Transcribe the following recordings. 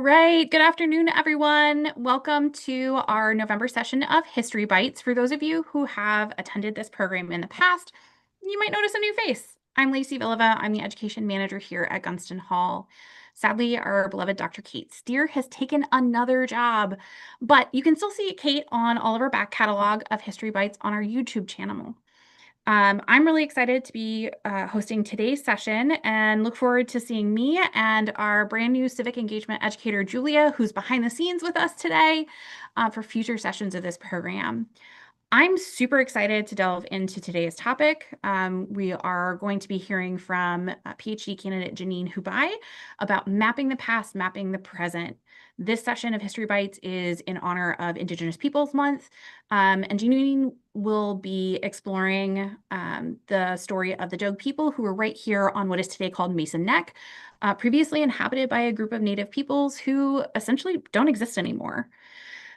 right. Good afternoon, everyone. Welcome to our November session of History Bites. For those of you who have attended this program in the past, you might notice a new face. I'm Lacey Villava. I'm the education manager here at Gunston Hall. Sadly, our beloved Dr. Kate Steer has taken another job, but you can still see Kate on all of our back catalog of History Bites on our YouTube channel. I'm really excited to be hosting today's session and look forward to seeing me and our brand new civic engagement educator, Julia, who's behind the scenes with us today for future sessions of this program. I'm super excited to delve into today's topic. We are going to be hearing from PhD candidate Janine Hubai about mapping the past, mapping the present. This session of History Bites is in honor of Indigenous Peoples Month, and Janine will be exploring the story of the Dogue people who were right here on what is today called Mason Neck, previously inhabited by a group of Native peoples who essentially don't exist anymore.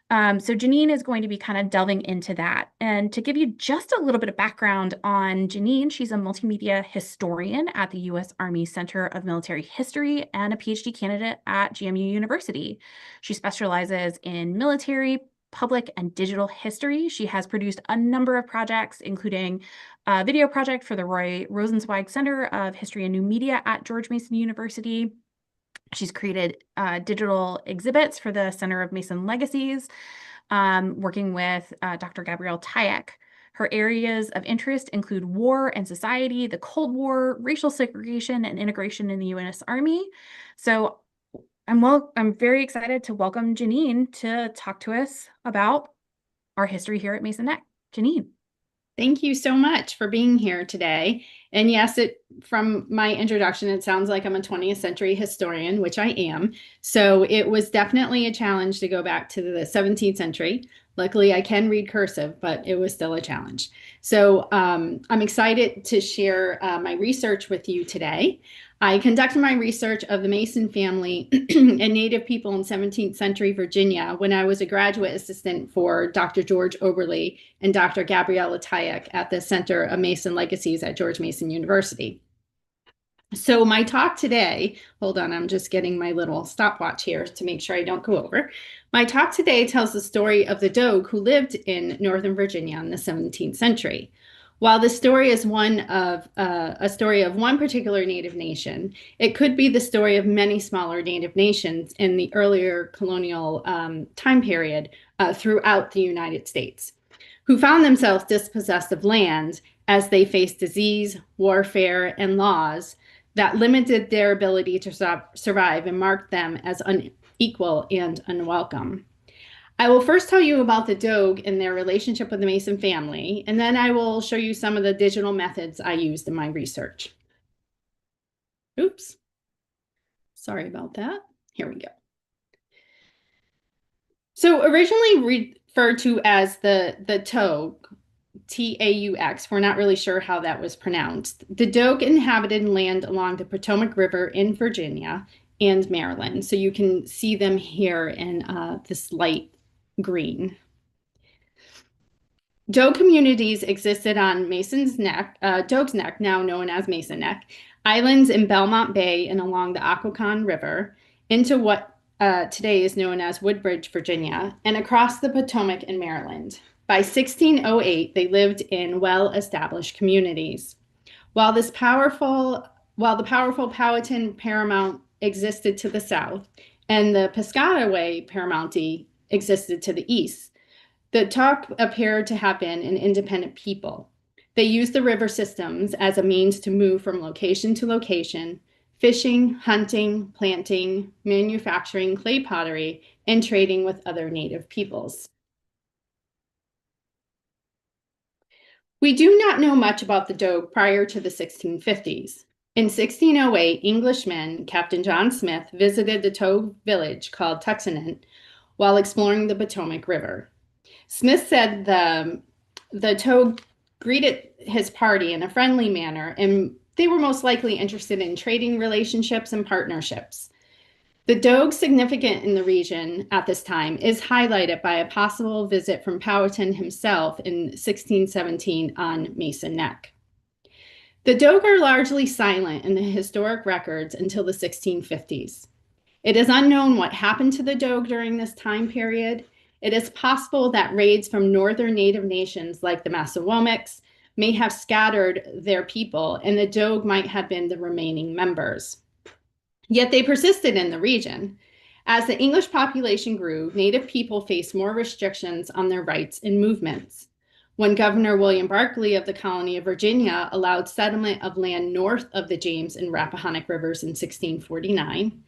So Janine is going to be kind of delving into that. And to give you just a little bit of background on Janine, she's a multimedia historian at the U.S. Army Center of Military History and a PhD candidate at GMU University. She specializes in military, public, and digital history. She has produced a number of projects, including a video project for the Roy Rosenzweig Center of History and New Media at George Mason University. She's created digital exhibits for the Center of Mason Legacies, working with Dr. Gabrielle Tayek. Her areas of interest include war and society, the Cold War, racial segregation, and integration in the U.S. Army. So I'm very excited to welcome Janine to talk to us about our history here at Mason Neck. Janine. Thank you so much for being here today. And yes, from my introduction, it sounds like I'm a 20th century historian, which I am. So it was definitely a challenge to go back to the 17th century. Luckily, I can read cursive, but it was still a challenge. So I'm excited to share my research with you today. I conducted my research of the Mason family and Native people in 17th century Virginia when I was a graduate assistant for Dr. George Oberly and Dr. Gabriella Tayek at the Center of Mason Legacies at George Mason University. So my talk today, hold on, I'm just getting my little stopwatch here to make sure I don't go over. My talk today tells the story of the Dogue who lived in Northern Virginia in the 17th century. While the story is a story of one particular Native nation, it could be the story of many smaller Native nations in the earlier colonial time period throughout the United States, who found themselves dispossessed of land as they faced disease, warfare, and laws that limited their ability to survive and marked them as unequal and unwelcome. I will first tell you about the Dogue and their relationship with the Mason family, and then I will show you some of the digital methods I used in my research. Oops. Sorry about that. Here we go. So originally referred to as the Togue, T-A-U-X. We're not really sure how that was pronounced. The Dogue inhabited land along the Potomac River in Virginia and Maryland. So you can see them here in this light green. Dogue communities existed on Mason's Neck, Dogue's Neck, now known as Mason Neck, islands in Belmont Bay and along the Occoquan River, into what today is known as Woodbridge, Virginia, and across the Potomac in Maryland. By 1608, they lived in well-established communities. While the powerful Powhatan Paramount existed to the south, and the Piscataway Paramounty existed to the east, the Togue appeared to have been an independent people. They used the river systems as a means to move from location to location, fishing, hunting, planting, manufacturing clay pottery, and trading with other native peoples. We do not know much about the Dogue prior to the 1650s. In 1608, Englishmen, Captain John Smith, visited the Togue village called Tuxenon while exploring the Potomac River. Smith said the Togue greeted his party in a friendly manner, and they were most likely interested in trading relationships and partnerships. The Dogue, significant in the region at this time, is highlighted by a possible visit from Powhatan himself in 1617 on Mason Neck. The Dogue are largely silent in the historic records until the 1650s. It is unknown what happened to the Dogue during this time period. It is possible that raids from northern native nations like the Massawomics may have scattered their people, and the Dogue might have been the remaining members. Yet they persisted in the region. As the English population grew, native people faced more restrictions on their rights and movements. When Governor William Barkley of the colony of Virginia allowed settlement of land north of the James and Rappahannock rivers in 1649,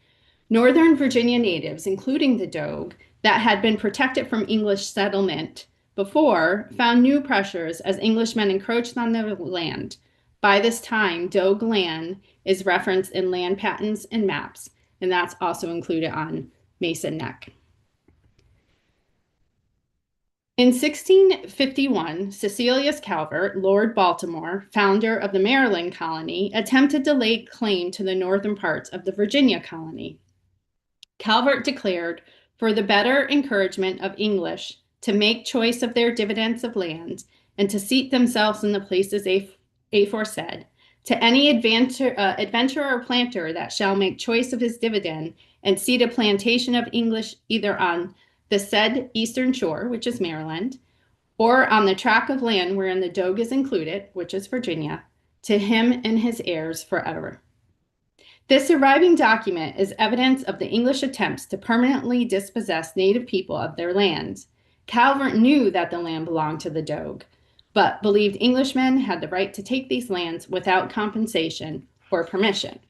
Northern Virginia natives, including the Dogue, that had been protected from English settlement before, found new pressures as Englishmen encroached on their land. By this time, Dogue land is referenced in land patents and maps, and that's also included on Mason Neck. In 1651, Cecilius Calvert, Lord Baltimore, founder of the Maryland colony, attempted to lay claim to the northern parts of the Virginia colony. Calvert declared, for the better encouragement of English to make choice of their dividends of land and to seat themselves in the places aforesaid, to any adventurer or planter that shall make choice of his dividend and seat a plantation of English either on the said eastern shore, which is Maryland, or on the tract of land wherein the Dogue is included, which is Virginia, to him and his heirs forever. This surviving document is evidence of the English attempts to permanently dispossess native people of their lands. Calvert knew that the land belonged to the Dogue, but believed Englishmen had the right to take these lands without compensation or permission.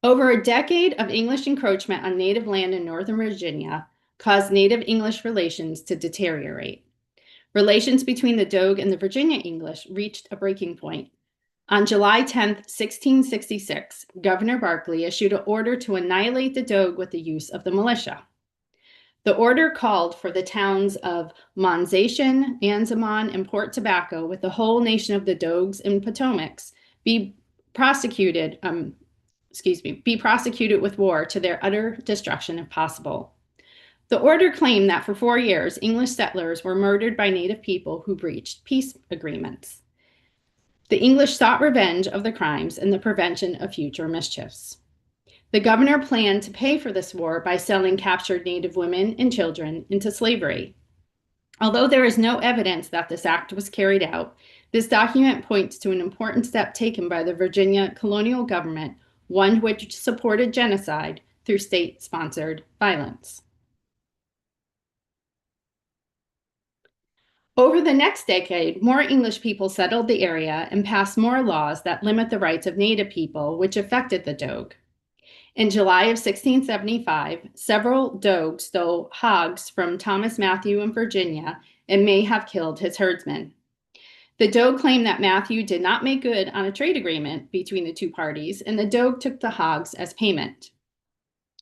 Over a decade of English encroachment on native land in Northern Virginia caused native English relations to deteriorate. Relations between the Dogue and the Virginia English reached a breaking point. On July 10, 1666, Governor Barkley issued an order to annihilate the Dogue with the use of the militia. The order called for the towns of Monzation, Anzamon, and Port Tobacco, with the whole nation of the Dogues and Potomacs, be prosecuted with war to their utter destruction if possible. The order claimed that for 4 years, English settlers were murdered by native people who breached peace agreements. The English sought revenge of the crimes and the prevention of future mischiefs. The governor planned to pay for this war by selling captured native women and children into slavery. Although there is no evidence that this act was carried out, this document points to an important step taken by the Virginia colonial government, one which supported genocide through state-sponsored violence. Over the next decade, more English people settled the area and passed more laws that limit the rights of native people, which affected the Dogue. In July of 1675, several Dogues stole hogs from Thomas Matthew in Virginia and may have killed his herdsmen. The Dogue claimed that Matthew did not make good on a trade agreement between the two parties, and the Dogue took the hogs as payment.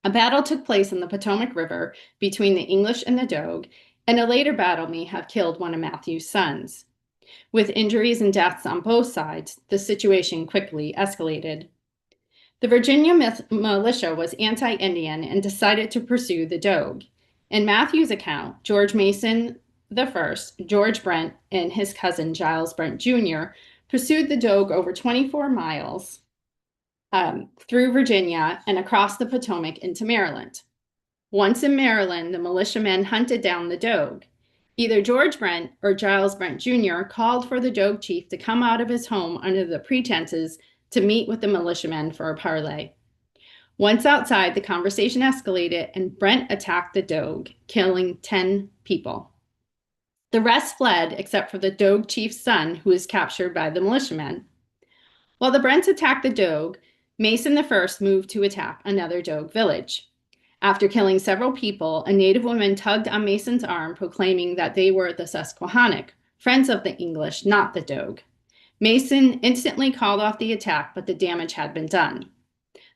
A battle took place on the Potomac River between the English and the Dogue, and a later battle may have killed one of Matthew's sons. With injuries and deaths on both sides, the situation quickly escalated. The Virginia militia was anti-Indian and decided to pursue the Dogue. In Matthew's account, George Mason I, George Brent, and his cousin Giles Brent Jr. pursued the Dogue over 24 miles through Virginia and across the Potomac into Maryland. Once in Maryland, the militiamen hunted down the Dogue. Either George Brent or Giles Brent Jr. called for the Dogue chief to come out of his home under the pretenses to meet with the militiamen for a parley. Once outside, the conversation escalated and Brent attacked the Dogue, killing 10 people. The rest fled except for the Dogue chief's son, who was captured by the militiamen. While the Brents attacked the Dogue, Mason I moved to attack another Dogue village. After killing several people, a native woman tugged on Mason's arm, proclaiming that they were the Susquehannock, friends of the English, not the Dogue. Mason instantly called off the attack, but the damage had been done.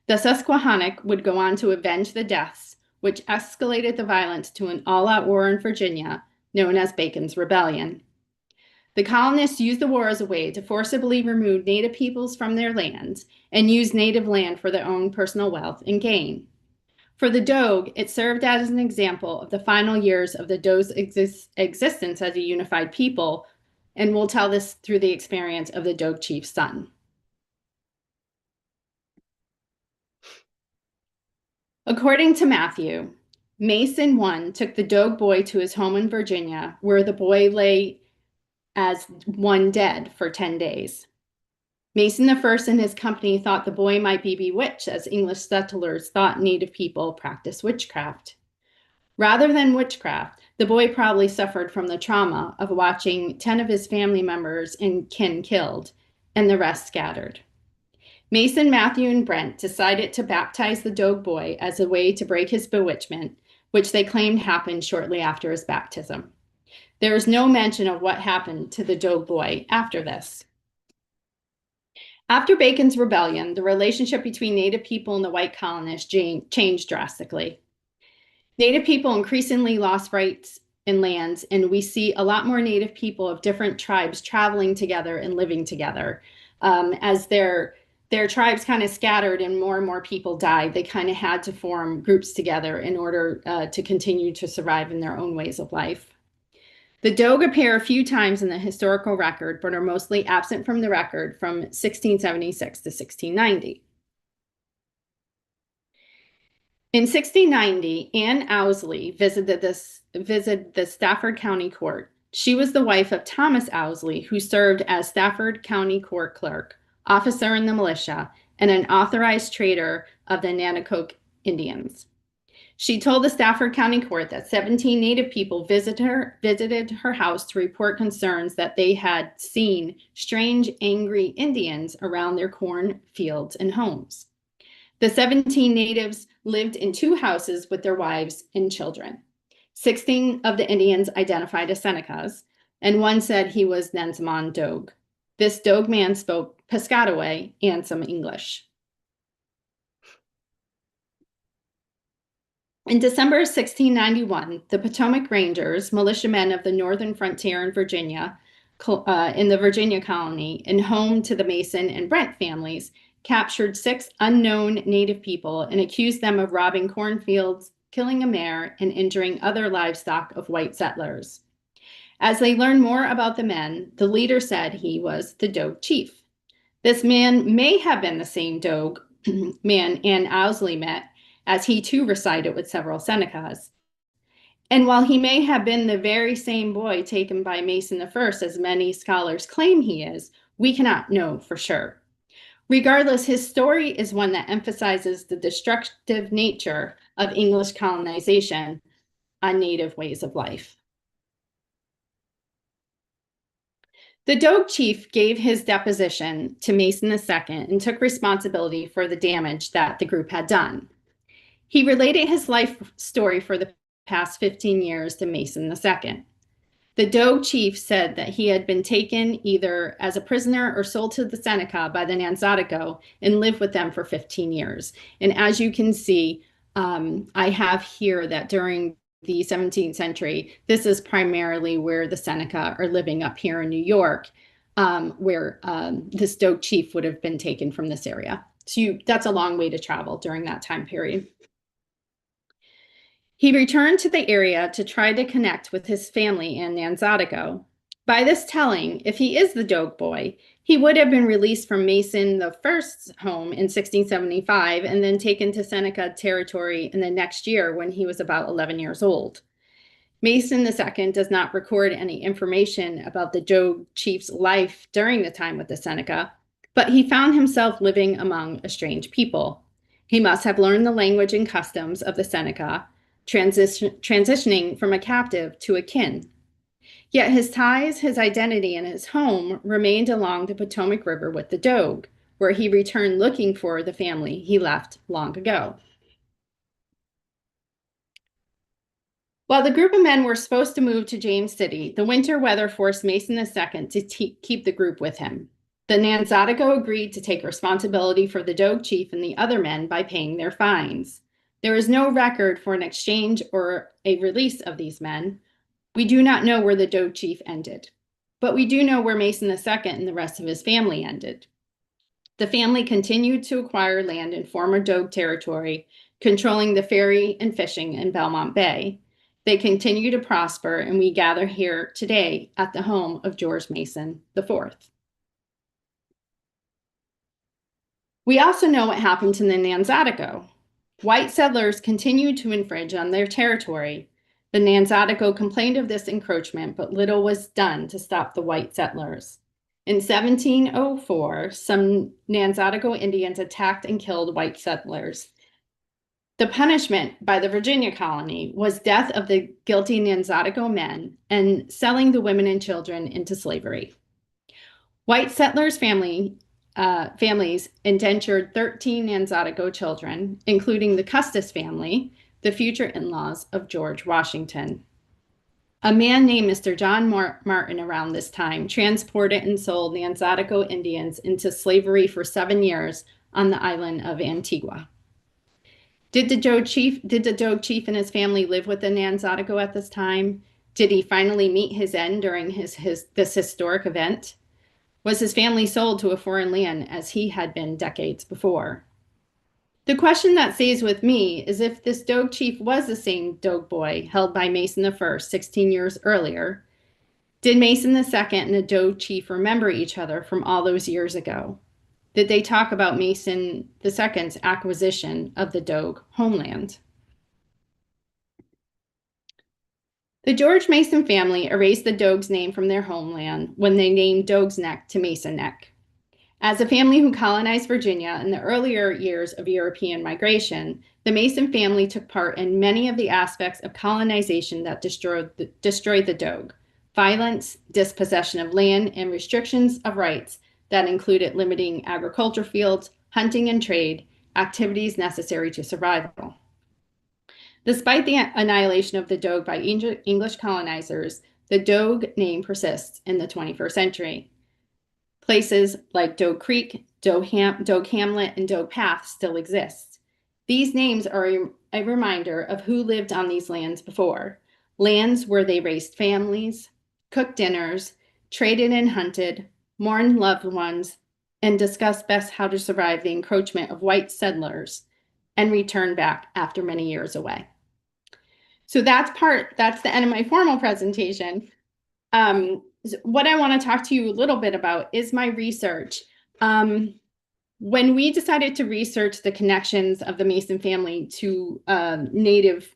The Susquehannock would go on to avenge the deaths, which escalated the violence to an all-out war in Virginia, known as Bacon's Rebellion. The colonists used the war as a way to forcibly remove native peoples from their lands and use native land for their own personal wealth and gain. For the Dogue, it served as an example of the final years of the Dogue's existence as a unified people, and we'll tell this through the experience of the Dogue chief's son. According to Matthew, Mason I took the Dogue boy to his home in Virginia, where the boy lay as one dead for 10 days. Mason I and his company thought the boy might be bewitched, as English settlers thought Native people practiced witchcraft. Rather than witchcraft, the boy probably suffered from the trauma of watching 10 of his family members and kin killed, and the rest scattered. Mason, Matthew, and Brent decided to baptize the Dogue boy as a way to break his bewitchment, which they claimed happened shortly after his baptism. There is no mention of what happened to the Dogue boy after this. After Bacon's rebellion, the relationship between Native people and the white colonists changed drastically. Native people increasingly lost rights and lands, and we see a lot more Native people of different tribes traveling together and living together. As their tribes kind of scattered and more people died, they kind of had to form groups together in order to continue to survive in their own ways of life. The Dogue appear a few times in the historical record, but are mostly absent from the record from 1676 to 1690. In 1690, Anne Owsley visited the Stafford County Court. She was the wife of Thomas Owsley, who served as Stafford County Court clerk, officer in the militia, and an authorized trader of the Nanticoke Indians. She told the Stafford County Court that 17 Native people visited her house to report concerns that they had seen strange, angry Indians around their corn fields and homes. The 17 natives lived in 2 houses with their wives and children. 16 of the Indians identified as Senecas, and one said he was Nansemond Dogue. This Dogue man spoke Piscataway and some English. In December 1691, the Potomac Rangers, militiamen of the northern frontier in Virginia, in the Virginia colony, and home to the Mason and Brent families, captured 6 unknown Native people and accused them of robbing cornfields, killing a mare, and injuring other livestock of white settlers. As they learned more about the men, the leader said he was the Dogue chief. This man may have been the same Dogue man Anne Owsley met, as he too resided with several Senecas. And while he may have been the very same boy taken by Mason I, as many scholars claim he is, we cannot know for sure. Regardless, his story is one that emphasizes the destructive nature of English colonization on Native ways of life. The Dogue chief gave his deposition to Mason II and took responsibility for the damage that the group had done. He related his life story for the past 15 years to Mason II. The Dogue chief said that he had been taken either as a prisoner or sold to the Seneca by the Nanzatico and lived with them for 15 years. And as you can see, I have here that during the 17th century, this is primarily where the Seneca are living up here in New York, where this Dogue chief would have been taken from this area. So that's a long way to travel during that time period. He returned to the area to try to connect with his family in Nanzatico. By this telling, if he is the Dogue boy, he would have been released from Mason I's home in 1675 and then taken to Seneca territory in the next year when he was about 11 years old. Mason II does not record any information about the Dogue chief's life during the time with the Seneca, but he found himself living among a strange people. He must have learned the language and customs of the Seneca, transitioning from a captive to a kin. Yet his ties, his identity, and his home remained along the Potomac River with the Dogue, where he returned looking for the family he left long ago. While the group of men were supposed to move to James City, the winter weather forced Mason II to keep the group with him. The Nanzatico agreed to take responsibility for the Dogue chief and the other men by paying their fines. There is no record for an exchange or a release of these men. We do not know where the Dogue chief ended, but we do know where Mason II and the rest of his family ended. The family continued to acquire land in former Dogue territory, controlling the ferry and fishing in Belmont Bay. They continue to prosper, and we gather here today at the home of George Mason IV. We also know what happened to the Nanzatico. White settlers continued to infringe on their territory. The Nanzatico complained of this encroachment, but little was done to stop the white settlers. In 1704, some Nanzatico Indians attacked and killed white settlers. The punishment by the Virginia colony was death of the guilty Nanzatico men and selling the women and children into slavery. White settlers' families indentured 13 Nanzatico children, including the Custis family, the future in-laws of George Washington. A man named Mr. John Martin around this time transported and sold Nanzatico Indians into slavery for 7 years on the island of Antigua. Did the Dogue chief and his family live with the Nanzatico at this time? Did he finally meet his end during this historic event? Was his family sold to a foreign land as he had been decades before? The question that stays with me is if this Dogue chief was the same Dogue boy held by Mason I 16 years earlier, did Mason II and the Dogue chief remember each other from all those years ago? Did they talk about Mason II's acquisition of the Dogue homeland? The George Mason family erased the Dogue's name from their homeland when they named Dogue's Neck to Mason Neck. As a family who colonized Virginia in the earlier years of European migration, the Mason family took part in many of the aspects of colonization that destroyed the Dogue: violence, dispossession of land, and restrictions of rights that included limiting agriculture fields, hunting and trade, activities necessary to survival. Despite the annihilation of the Dogue by English colonizers, the Dogue name persists in the 21st century. Places like Dogue Creek, Dogue Hamlet, and Dogue Path still exist. These names are a reminder of who lived on these lands before, lands where they raised families, cooked dinners, traded and hunted, mourned loved ones, and discussed best how to survive the encroachment of white settlers and return back after many years away. So that's the end of my formal presentation. What I want to talk to you a little bit about is my research. When we decided to research the connections of the Mason family to Native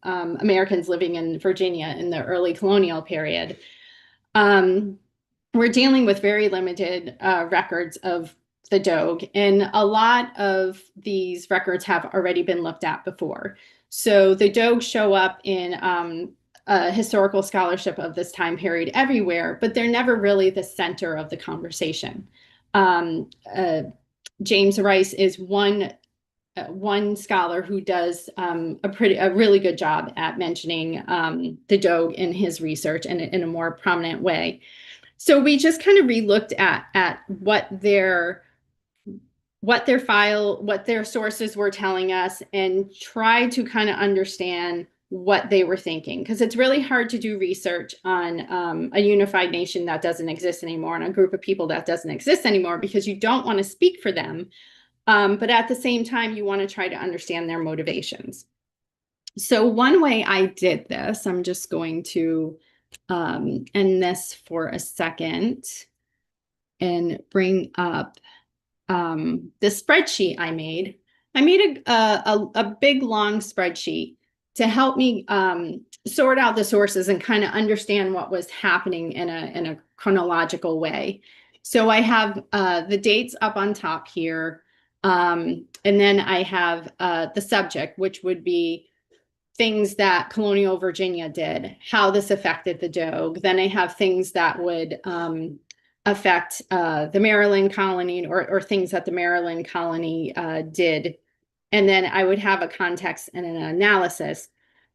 Americans living in Virginia in the early colonial period, we're dealing with very limited records of the Dogue, and a lot of these records have already been looked at before. So the Dogue show up in historical scholarship of this time period everywhere, but they're never really the center of the conversation. James Rice is one scholar who does a really good job at mentioning the Dogue in his research and in a more prominent way. So we just kind of re-looked at what their sources were telling us and tried to kind of understand what they were thinking, because it's really hard to do research on a unified nation that doesn't exist anymore and a group of people that doesn't exist anymore, because you don't want to speak for them, but at the same time you want to try to understand their motivations. So one way I did this, I'm just going to end this for a second and bring up the spreadsheet I made. I made a big long spreadsheet to help me sort out the sources and kind of understand what was happening in a chronological way. So I have the dates up on top here, and then I have the subject, which would be things that colonial Virginia did, how this affected the Dogue. Then I have things that would affect the Maryland colony, or things that the Maryland colony did. And then I would have a context and an analysis.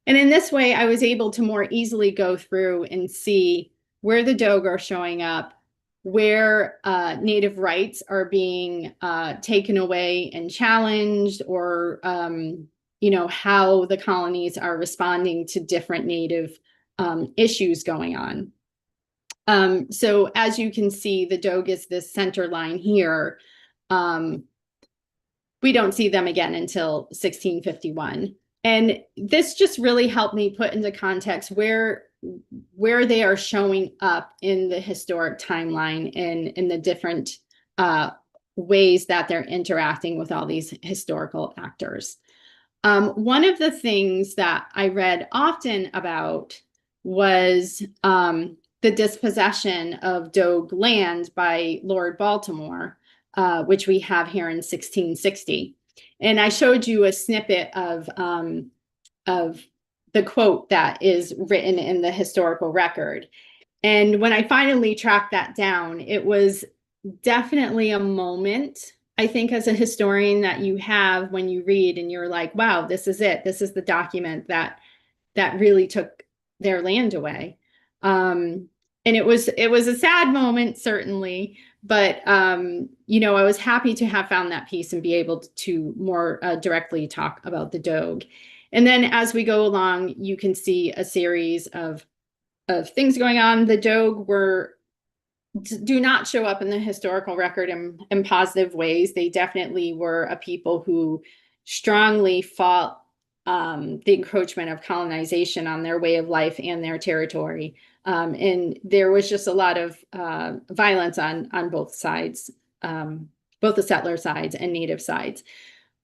And in this way, I was able to more easily go through and see where the Dogue are showing up, where Native rights are being taken away and challenged, or how the colonies are responding to different Native issues going on. So as you can see, the Dogue is this center line here. We don't see them again until 1651. And this just really helped me put into context where they are showing up in the historic timeline and in the different ways that they're interacting with all these historical actors. One of the things that I read often about was the dispossession of Dogue land by Lord Baltimore, which we have here in 1660. And I showed you a snippet of the quote that is written in the historical record. And when I finally tracked that down, it was definitely a moment, I think, as a historian that you have when you read and you're like, wow, this is it. This is the document that really took their land away. And it was a sad moment, certainly, but I was happy to have found that piece and be able to more directly talk about the Dogue. And then as we go along, you can see a series of things going on. The Dogue do not show up in the historical record in positive ways. They definitely were a people who strongly fought the encroachment of colonization on their way of life and their territory. And there was just a lot of violence on both sides, both the settler sides and native sides.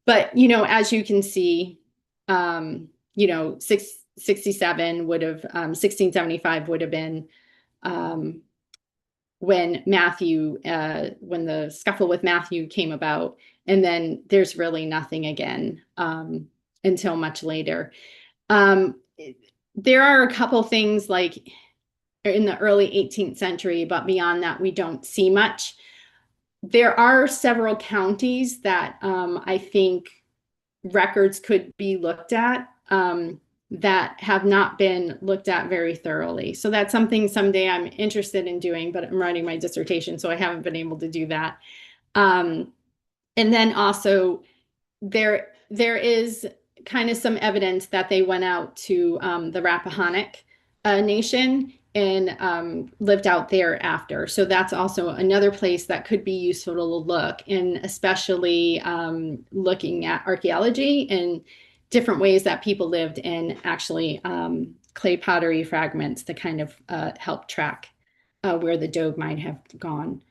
But, as you can see, 67 would have, 1675 would have been when when the scuffle with Matthew came about. And then there's really nothing again until much later. There are a couple things like in the early 18th century, but beyond that, we don't see much. There are several counties that I think records could be looked at that have not been looked at very thoroughly. So that's something someday I'm interested in doing, but I'm writing my dissertation, so I haven't been able to do that. And then also there is kind of some evidence that they went out to the Rappahannock Nation and lived out there after. So that's also another place that could be useful to look, and especially looking at archaeology and different ways that people lived, and actually clay pottery fragments to kind of help track where the Dogue might have gone.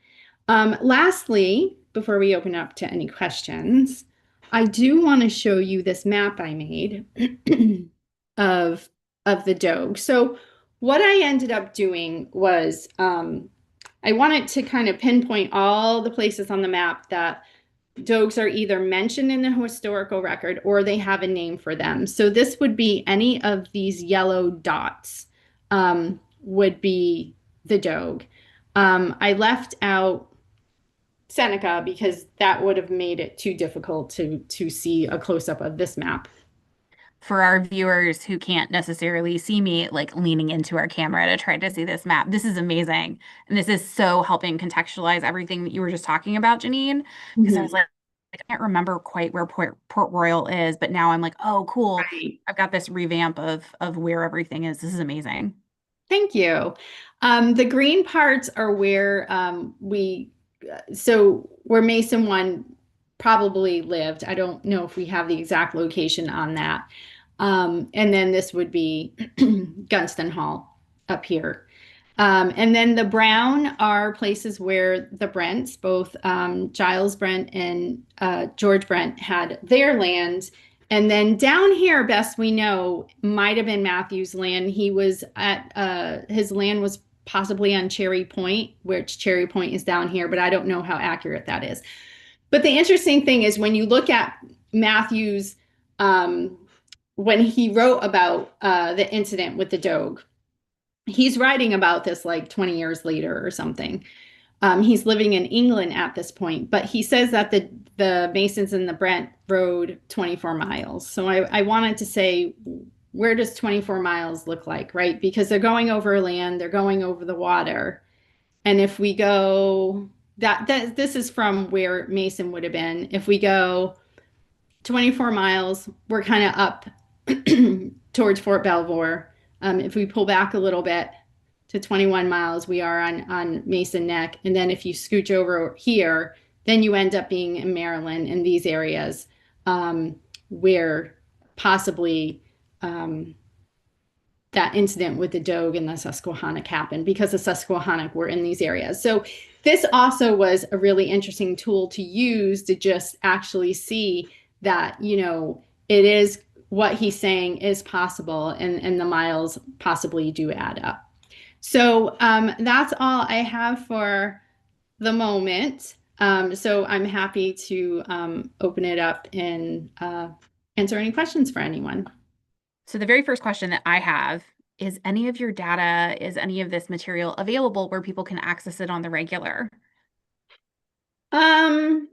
Lastly, before we open up to any questions, I do want to show you this map I made of the Dogue. So what I ended up doing was I wanted to kind of pinpoint all the places on the map that Dogues are either mentioned in the historical record or they have a name for them. So this would be any of these yellow dots would be the Dogue. I left out Seneca because that would have made it too difficult to see a close-up of this map. For our viewers who can't necessarily see me like leaning into our camera to try to see this map, this is amazing. And this is so helping contextualize everything that you were just talking about, Janine, because I was Mhm. like, I can't remember quite where Port Royal is, but now I'm like, oh, cool. Right. I've got this revamp of where everything is. This is amazing. Thank you. The green parts are where so where Mason one probably lived. I don't know if we have the exact location on that. And then this would be Gunston Hall up here. And then the brown are places where the Brents, both Giles Brent and George Brent, had their land. And then down here, best we know, might have been Matthew's land. He was at his land was possibly on Cherry Point, which Cherry Point is down here, but I don't know how accurate that is. But the interesting thing is when you look at Matthew's when he wrote about the incident with the Dogue, he's writing about this like 20 years later or something. He's living in England at this point, but he says that the Masons and the Brent rode 24 miles. So I wanted to say, where does 24 miles look like, right? Because they're going over land, they're going over the water. And if we go, that this is from where Mason would have been. If we go 24 miles, we're kind of up towards Fort Belvoir. If we pull back a little bit to 21 miles, we are on Mason Neck. And then if you scooch over here, then you end up being in Maryland in these areas where possibly that incident with the Dogue and the Susquehannock happened because the Susquehannock were in these areas. So this also was a really interesting tool to use to just actually see that, it is what he's saying is possible and the miles possibly do add up. So that's all I have for the moment. So I'm happy to open it up and answer any questions for anyone. So the very first question that I have is any of your data, is any of this material available where people can access it on the regular? Um,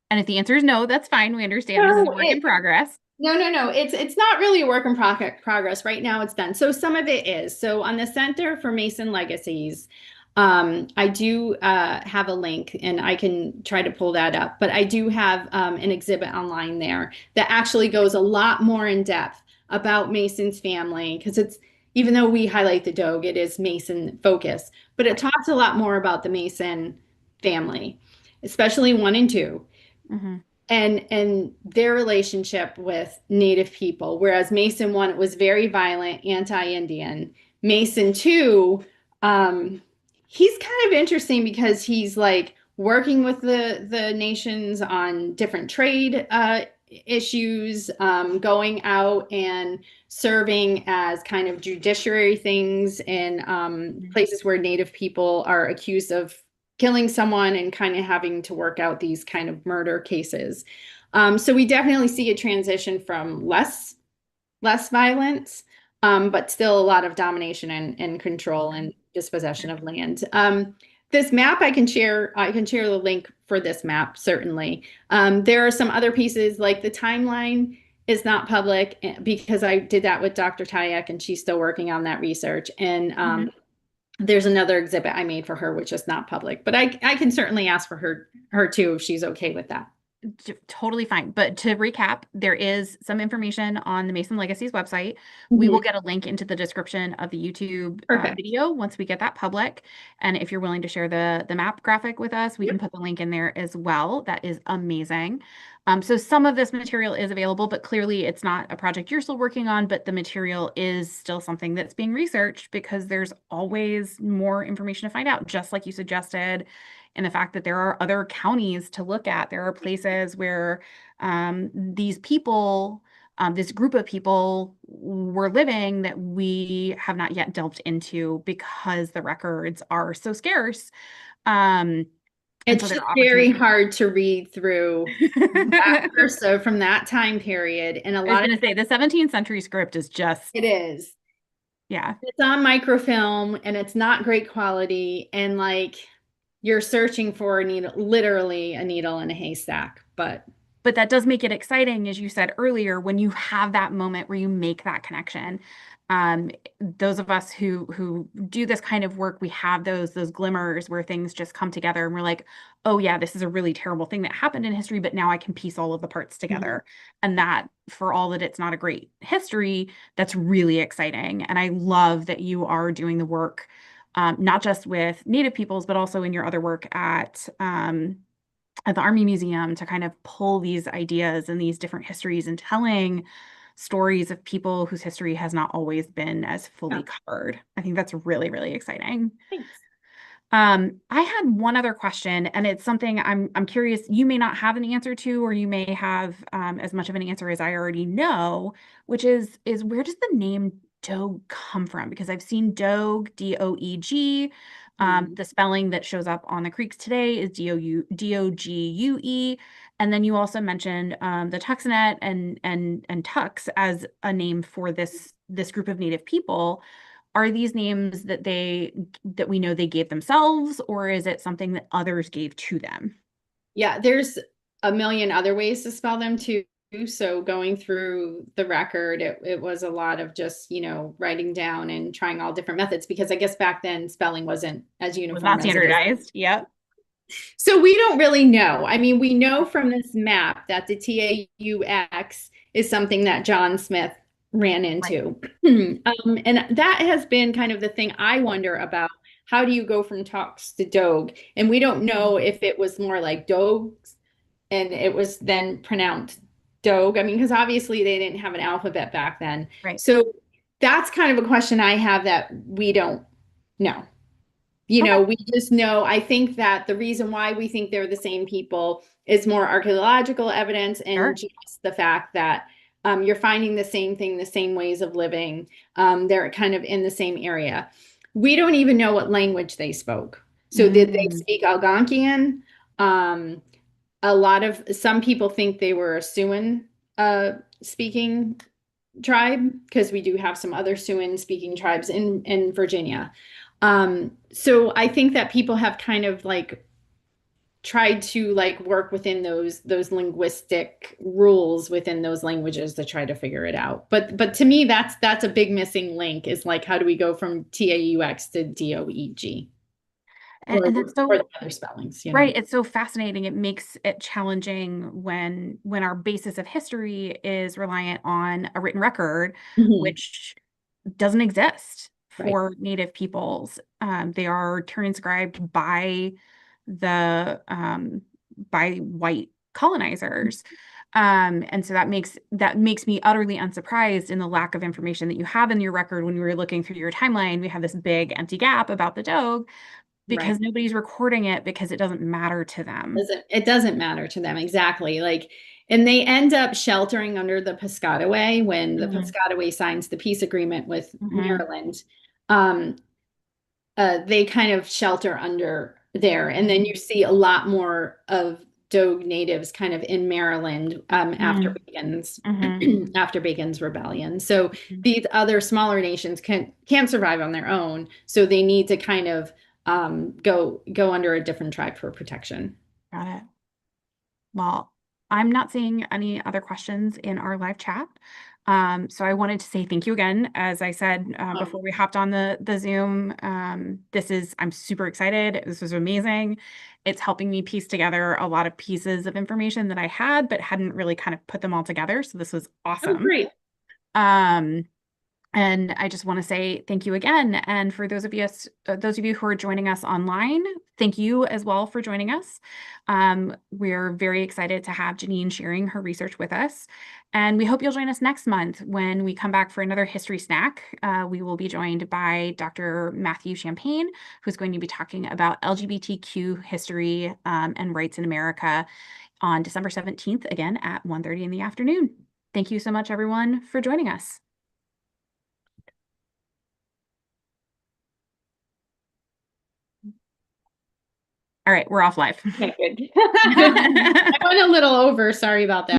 And if the answer is no, that's fine. We understand this is a no, work in progress. no. It's not really a work in progress. Right now it's done. So some of it is. So on the Center for Mason Legacies, I do have a link and I can try to pull that up, but I do have an exhibit online there that actually goes a lot more in depth about Mason's family because even though we highlight the Doge, it is Mason focus, but it Right. talks a lot more about the Mason family, especially one and two Hmm. and their relationship with Native people. Whereas Mason one, it was very violent, anti-Indian. Mason two, he's kind of interesting because he's like working with the nations on different trade issues, going out and serving as kind of judiciary things in places where Native people are accused of killing someone and kind of having to work out these kind of murder cases. So we definitely see a transition from less violence, but still a lot of domination and control and dispossession of land. This map I can share. I can share the link for this map certainly. There are some other pieces like the timeline is not public because I did that with Dr. Tayek and she's still working on that research. And Hmm. there's another exhibit I made for her, which is not public, but I can certainly ask for her too if she's okay with that. Totally fine. But to recap, there is some information on the Mason Legacies website. We will Mhm. get a link into the description of the YouTube Perfect. video once we get that public. And if you're willing to share the map graphic with us, we can Yep. put the link in there as well. That is amazing. So some of this material is available, but clearly it's not a project you're still working on, but the material is still something that's being researched because there's always more information to find out, just like you suggested and the fact that there are other counties to look at. There are places where these people, this group of people were living that we have not yet delved into because the records are so scarce. Um, and so It's there just are very opportunities. hard to read through that I cursive from that time period. And a was lot of going to say the 17th century script is just, it is. yeah. It's on microfilm and it's not great quality. And like you're searching for a needle, literally a needle in a haystack. But But that does make it exciting, as you said earlier, when you have that moment where you make that connection. Um, those of us who do this kind of work, we have those glimmers where things just come together, and we're like, "Oh yeah, this is a really terrible thing that happened in history, but now I can piece all of the parts Mhm. together." And that, for all that it's not a great history, that's really exciting. And I love that you are doing the work, not just with Native peoples, but also in your other work at the Army Museum to kind of pull these ideas and these different histories and telling stories of people whose history has not always been as fully Yeah, covered. I think that's really, really exciting. thanks. I had one other question, and it's something I'm curious. You may not have an answer to, or you may have as much of an answer as I already know, which is where does the name Dogue come from? Because I've seen Dogue, Doeg. Mhm. The spelling that shows up on the creeks today is Dogue, and then you also mentioned the Tuxnet and Tux as a name for this group of Native people. Are these names that we know they gave themselves, or is it something that others gave to them? Yeah, there's a million other ways to spell them too. So going through the record, it was a lot of just, writing down and trying all different methods because I guess back then spelling wasn't as Was uniform not as it is. standardized. Yep. So we don't really know. I mean, we know from this map that the TAUX is something that John Smith ran Right. into. And that has been kind of the thing I wonder about. How do you go from Tox to Dogue? And we don't know if it was more like Dogues and it was then pronounced Dogue. I mean, because obviously they didn't have an alphabet back then. Right. So That's kind of a question I have that we don't know. Okay, We just know, I think that the reason why we think they're the same people is more archaeological evidence and sure. just the fact that you're finding the same thing, the same ways of living. They're kind of in the same area. We don't even know what language they spoke. So did they Mm, speak Algonquian? Um, some people think they were a Siouan speaking tribe because we do have some other Siouan speaking tribes in Virginia. So I think that people have kind of like tried to like work within those linguistic rules within those languages to try to figure it out. But to me, that's a big missing link is like how do we go from TAUX to DOEG and that's or so the other spellings, you know? right. It's so fascinating. It makes it challenging when our basis of history is reliant on a written record, Mhm. which doesn't exist Right. for Native peoples. They are transcribed the by white colonizers. And so that makes me utterly unsurprised in the lack of information that you have in your record when you were looking through your timeline. We have this big empty gap about the Dogue Right. because nobody's recording it because it doesn't matter to them. It doesn't matter to them exactly. Like, and they end up sheltering under the Piscataway when the Mm-hmm. Piscataway signs the peace agreement with Mm-hmm. Maryland. Um, they kind of shelter under there, and then you see a lot more of Dogue natives kind of in Maryland after Bacon's Mm-hmm. after Bacon's rebellion. So these other smaller nations can't survive on their own, so they need to kind of go under a different tribe for protection. Got it. Well, I'm not seeing any other questions in our live chat. So I wanted to say thank you again. As I said Um, before we hopped on the Zoom, I'm super excited. This was amazing. It's helping me piece together a lot of pieces of information that I had, but hadn't really kind of put them all together. So this was oh, awesome. great. Um, And I just want to say thank you again. And for those of you who are joining us online, thank you as well for joining us. We're very excited to have Janine sharing her research with us. And we hope you'll join us next month when we come back for another history snack. We will be joined by Dr. Matthew Champagne, who's going to be talking about LGBTQ history and rights in America on December 17th, again at 1:30 in the afternoon. Thank you so much, everyone, for joining us. All right, we're off live. Okay, good. I went a little over. Sorry about that.